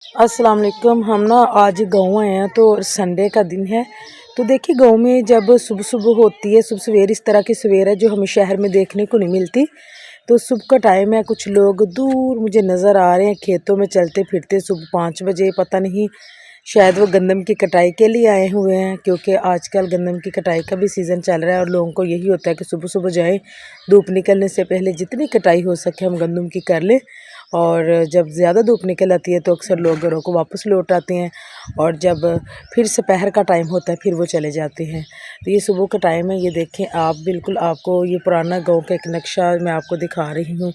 अस्सलाम वालेकुम। हम ना आज गाँव आए हैं तो संडे का दिन है। तो देखिए गाँव में जब सुबह सुबह होती है, सुबह सवेर इस तरह की सवेर है जो हमें शहर में देखने को नहीं मिलती। तो सुबह का टाइम है, कुछ लोग दूर मुझे नज़र आ रहे हैं खेतों में चलते फिरते सुबह 5 बजे। पता नहीं शायद वो गंदम की कटाई के लिए आए हुए हैं, क्योंकि आजकल गंदम की कटाई का भी सीज़न चल रहा है और लोगों को यही होता है कि सुबह सुबह जाएं, धूप निकलने से पहले जितनी कटाई हो सके हम गंदम की कर लें। और जब ज़्यादा धूप निकल आती है तो अक्सर लोग घरों को वापस लौट आते हैं, और जब फिर दोपहर का टाइम होता है फिर वो चले जाते हैं। तो ये सुबह का टाइम है, ये देखें आप, बिल्कुल आपको ये पुराना गांव का एक नक्शा मैं आपको दिखा रही हूँ।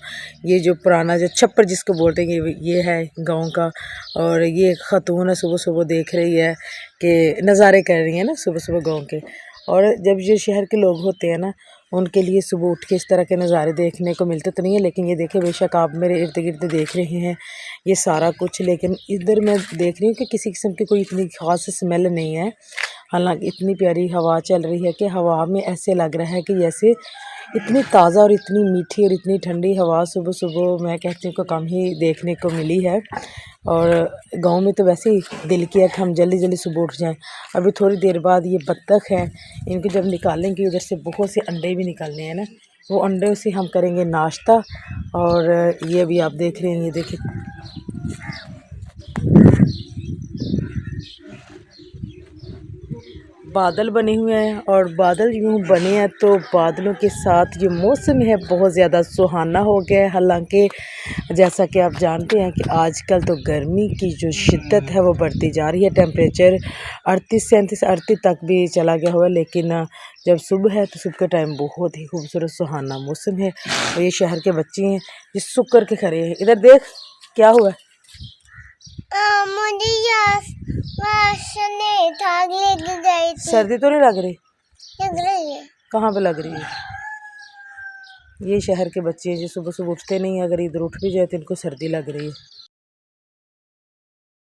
ये जो पुराना जो छप्पर जिसको बोलते हैं ये है गांव का। और ये एक खातून है सुबह सुबह देख रही है कि नज़ारे कर रही है ना सुबह सुबह गाँव के। और जब ये शहर के लोग होते हैं ना, उनके लिए सुबह उठ के इस तरह के नज़ारे देखने को मिलते तो नहीं है, लेकिन ये देखें बेशक आप मेरे इर्द गिर्द देख रहे हैं ये सारा कुछ, लेकिन इधर मैं देख रही हूँ कि किसी किस्म की कोई इतनी खास स्मेल नहीं है। हालांकि इतनी प्यारी हवा चल रही है कि हवा में ऐसे लग रहा है कि जैसे इतनी ताज़ा और इतनी मीठी और इतनी ठंडी हवा सुबह सुबह मैं कहती हूँ कि कम ही देखने को मिली है। और गांव में तो वैसे ही दिल किया कि हम जल्दी जल्दी सुबह उठ जाएं। अभी थोड़ी देर बाद ये बत्तख हैं, इनको जब निकालेंगे उधर से बहुत से अंडे भी निकलने हैं ना, वो अंडे से हम करेंगे नाश्ता। और ये भी आप देख रहे हैं, ये देखिए बादल बने हुए हैं। और बादल यूँ बने हैं तो बादलों के साथ ये मौसम है बहुत ज़्यादा सुहाना हो गया है। हालांकि जैसा कि आप जानते हैं कि आजकल तो गर्मी की जो शिद्दत है वो बढ़ती जा रही है। टेम्परेचर 38 से 38 तक भी चला गया हुआ है, लेकिन जब सुबह है तो सुबह के टाइम बहुत ही खूबसूरत सुहाना मौसम है। और ये शहर के बच्चे हैं ये सुख करके खड़े हैं। इधर देख क्या हुआ। सर्दी तो नहीं लग रही? लग रही है। कहाँ पे लग रही है? ये शहर के बच्चे हैं जो सुबह सुबह उठते नहीं, अगर इधर उठ भी जाए तो इनको सर्दी लग रही है।